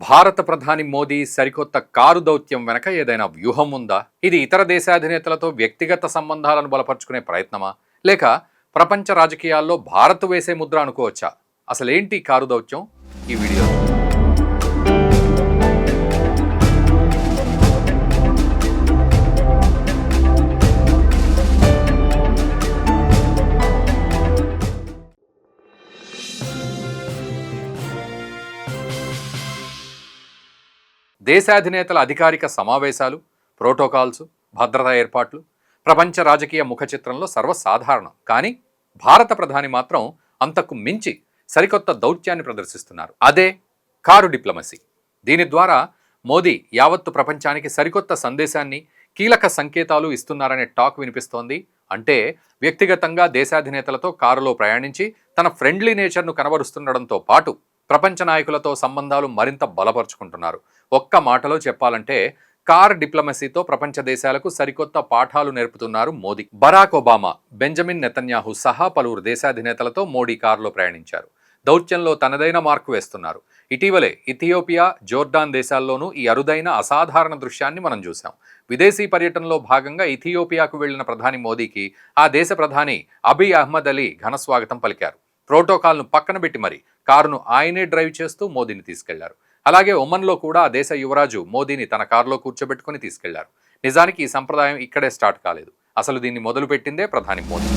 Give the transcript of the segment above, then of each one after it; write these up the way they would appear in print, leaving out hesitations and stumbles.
భారత ప్రధాని మోదీ సరికొత్త కారు దౌత్యం వెనక ఏదైనా వ్యూహం ఉందా? ఇది ఇతర దేశాధినేతలతో వ్యక్తిగత సంబంధాలను బలపరుచుకునే ప్రయత్నమా? లేక ప్రపంచ రాజకీయాల్లో భారత్ వేసే ముద్ర అనుకోవచ్చా? అసలేంటి కారు దౌత్యం? ఈ వీడియో దేశాధినేతల అధికారిక సమావేశాలు, ప్రోటోకాల్స్, భద్రతా ఏర్పాట్లు ప్రపంచ రాజకీయ ముఖ చిత్రంలో సర్వసాధారణం. కానీ భారత ప్రధాని మాత్రం అంతకు మించి సరికొత్త దౌత్యాన్ని ప్రదర్శిస్తున్నారు. అదే కారు డిప్లొమసీ. దీని ద్వారా మోదీ యావత్తు ప్రపంచానికి సరికొత్త సందేశాన్ని, కీలక సంకేతాలు ఇస్తున్నారనే టాక్ వినిపిస్తోంది. అంటే వ్యక్తిగతంగా దేశాధినేతలతో కారులో ప్రయాణించి తన ఫ్రెండ్లీ నేచర్ను కనబరుస్తుండడంతో పాటు ప్రపంచ నాయకులతో సంబంధాలు మరింత బలపరుచుకుంటున్నారు. ఒక్క మాటలో చెప్పాలంటే కార్ డిప్లొమసీతో ప్రపంచ దేశాలకు సరికొత్త పాఠాలు నేర్పుతున్నారు Modi. Barack Obama, Benjamin Netanyahu సహా పలువురు దేశాధినేతలతో మోడీ కారులో ప్రయాణించారు. దౌత్యంలో తనదైన మార్కు వేస్తున్నారు. ఇటీవలే ఇథియోపియా, జోర్డాన్ దేశాల్లోనూ ఈ అరుదైన అసాధారణ దృశ్యాన్ని మనం చూసాం. విదేశీ పర్యటనలో భాగంగా ఇథియోపియాకు వెళ్లిన ప్రధాని మోదీకి ఆ దేశ ప్రధాని అబీ అహ్మద్ అలీ ఘనస్వాగతం పలికారు. ప్రోటోకాల్ను పక్కన పెట్టి మరి కారును ఆయనే డ్రైవ్ చేస్తూ మోదీని తీసుకెళ్లారు. అలాగే ఒమన్లో కూడా ఆ దేశ యువరాజు మోదీని తన కారులో కూర్చోబెట్టుకుని తీసుకెళ్లారు. నిజానికి ఈ సంప్రదాయం ఇక్కడే స్టార్ట్ కాలేదు. అసలు దీన్ని మొదలుపెట్టిందే ప్రధాని మోదీ.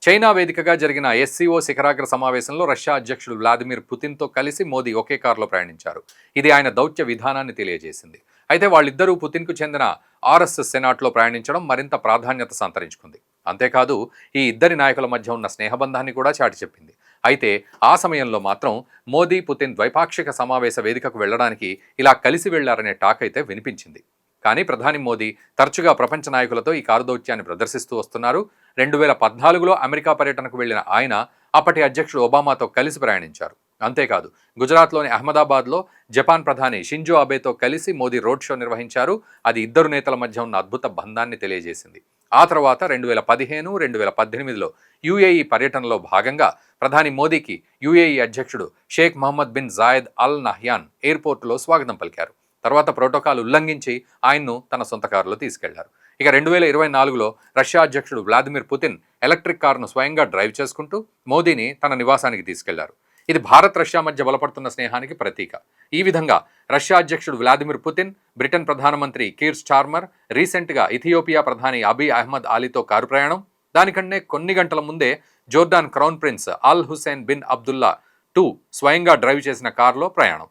చైనా వేదికగా జరిగిన ఎస్సీఓ శిఖరాగ్ర సమావేశంలో రష్యా అధ్యక్షుడు వ్లాదిమిర్ పుతిన్తో కలిసి మోదీ ఒకే కారులో ప్రయాణించారు. ఇది ఆయన దౌత్య విధానాన్ని తెలియజేసింది. అయితే వాళ్ళిద్దరూ పుతిన్కు చెందిన ఆర్ఎస్ఎస్ సెనాట్లో ప్రయాణించడం మరింత ప్రాధాన్యత సంతరించుకుంది. అంతేకాదు ఈ ఇద్దరి నాయకుల మధ్య ఉన్న స్నేహబంధాన్ని కూడా చాటి చెప్పింది. అయితే ఆ సమయంలో మాత్రం మోదీ, పుతిన్ ద్వైపాక్షిక సమావేశ వేదికకు వెళ్లడానికి ఇలా కలిసి వెళ్లారనే టాక్ అయితే వినిపించింది. కానీ ప్రధాని మోదీ తరచుగా ప్రపంచ నాయకులతో ఈ కారు దౌత్యాన్ని ప్రదర్శిస్తూ వస్తున్నారు. 2014లో అమెరికా పర్యటనకు వెళ్లిన ఆయన అప్పటి అధ్యక్షుడు ఒబామాతో కలిసి ప్రయాణించారు. అంతేకాదు గుజరాత్లోని అహ్మదాబాద్లో జపాన్ ప్రధాని షింజో అబేతో కలిసి మోదీ రోడ్ షో నిర్వహించారు. అది ఇద్దరు నేతల మధ్య ఉన్న అద్భుత బంధాన్ని తెలియజేసింది. ఆ తర్వాత 2015, 2018లో యుఏఈ పర్యటనలో భాగంగా ప్రధాని మోదీకి యుఏఈ అధ్యక్షుడు Sheikh Mohammed bin Zayed Al Nahyan ఎయిర్పోర్టులో స్వాగతం పలికారు. తర్వాత ప్రోటోకాల్ ఉల్లంఘించి ఆయన్ను తన సొంత కారులో తీసుకెళ్లారు. ఇక 2024లో రష్యా అధ్యక్షుడు వ్లాదిమిర్ పుతిన్ ఎలక్ట్రిక్ కారును స్వయంగా డ్రైవ్ చేసుకుంటూ మోదీని తన నివాసానికి తీసుకెళ్లారు. ఇది భారత్, రష్యా మధ్య బలపడుతున్న స్నేహానికి ప్రతీక. ఈ విధంగా రష్యా అధ్యక్షుడు వ్లాదిమిర్ పుతిన్, బ్రిటన్ ప్రధానమంత్రి కీర్ స్టార్మర్, రీసెంట్గా ఇథియోపియా ప్రధాని అబీ అహ్మద్ అలీతో కారు ప్రయాణం, దానికంటే కొన్ని గంటల ముందే జోర్డాన్ క్రౌన్ ప్రిన్స్ అల్ హుసేన్ బిన్ అబ్దుల్లా II స్వయంగా డ్రైవ్ చేసిన కారులో ప్రయాణం.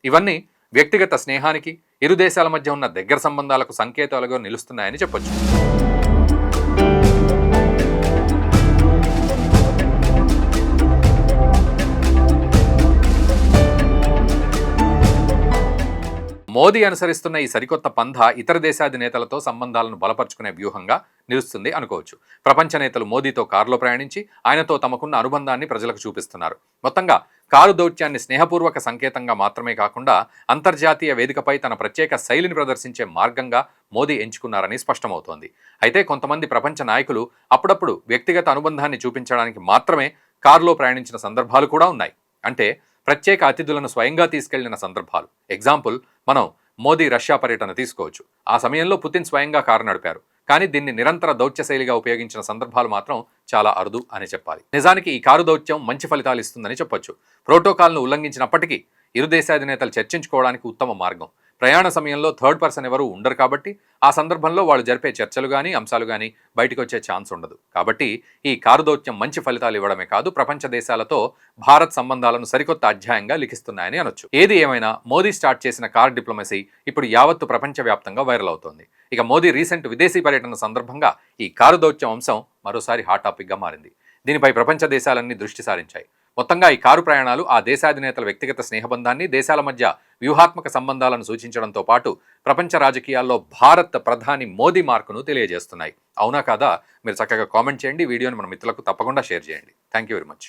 ఇవన్నీ వ్యక్తిగత స్నేహానికి, ఇరు దేశాల మధ్య ఉన్న దగ్గర సంబంధాలకు సంకేతాలుగా నిలుస్తున్నాయని చెప్పొచ్చు. మోదీ అనుసరిస్తున్న ఈ సరికొత్త పంథా ఇతర దేశాధినేతలతో సంబంధాలను బలపరుచుకునే వ్యూహంగా నిలుస్తుంది అనుకోవచ్చు. ప్రపంచ నేతలు మోదీతో కారులో ప్రయాణించి ఆయనతో తమకున్న అనుబంధాన్ని ప్రజలకు చూపిస్తున్నారు. మొత్తంగా కారు దౌత్యాన్ని స్నేహపూర్వక సంకేతంగా మాత్రమే కాకుండా అంతర్జాతీయ వేదికపై తన ప్రత్యేక శైలిని ప్రదర్శించే మార్గంగా మోదీ ఎంచుకున్నారని స్పష్టమవుతోంది. అయితే కొంతమంది ప్రపంచ నాయకులు అప్పుడప్పుడు వ్యక్తిగత అనుబంధాన్ని చూపించడానికి మాత్రమే కారులో ప్రయాణించిన సందర్భాలు కూడా ఉన్నాయి. అంటే ప్రత్యేక అతిథులను స్వయంగా తీసుకెళ్లిన సందర్భాలు. ఎగ్జాంపుల్, మనం మోదీ రష్యా పర్యటన తీసుకోవచ్చు. ఆ సమయంలో పుతిన్ స్వయంగా కారు నడిపారు. కానీ దీన్ని నిరంతర దౌత్య శైలిగా ఉపయోగించిన సందర్భాలు మాత్రం చాలా అరుదు అని చెప్పాలి. నిజానికి ఈ కారు దౌత్యం మంచి ఫలితాలు ఇస్తుందని చెప్పొచ్చు. ప్రోటోకాల్ను ఉల్లంఘించినప్పటికీ ఇరు దేశాధినేతలు చర్చించుకోవడానికి ఉత్తమ మార్గం. ప్రయాణ సమయంలో థర్డ్ పర్సన్ ఎవరూ ఉండరు కాబట్టి ఆ సందర్భంలో వాళ్ళు జరిపే చర్చలు కానీ, అంశాలు కానీ బయటకు వచ్చే ఛాన్స్ ఉండదు. కాబట్టి ఈ కారు దౌత్యం మంచి ఫలితాలు ఇవ్వడమే కాదు, ప్రపంచ దేశాలతో భారత్ సంబంధాలను సరికొత్త అధ్యాయంగా లిఖిస్తున్నాయని అనొచ్చు. ఏది ఏమైనా మోదీ స్టార్ట్ చేసిన కార్ డిప్లొమసీ ఇప్పుడు యావత్తు ప్రపంచవ్యాప్తంగా వైరల్ అవుతోంది. ఇక మోదీ రీసెంట్ విదేశీ పర్యటన సందర్భంగా ఈ కారు దౌత్యం అంశం మరోసారి హాట్ టాపిక్గా మారింది. దీనిపై ప్రపంచ దేశాలన్నీ దృష్టి సారించాయి. మొత్తంగా ఈ కారు ప్రయాణాలు ఆ దేశాధినేతల వ్యక్తిగత స్నేహబంధాన్ని, దేశాల మధ్య వ్యూహాత్మక సంబంధాలను సూచించడంతో పాటు ప్రపంచ రాజకీయాల్లో భారత్ ప్రధాని మోదీ మార్కును తెలియజేస్తున్నాయి. అవునా కాదా? మీరు చక్కగా కామెంట్ చేయండి. వీడియోని మన మిత్రులకు తప్పకుండా షేర్ చేయండి. Thank you very much.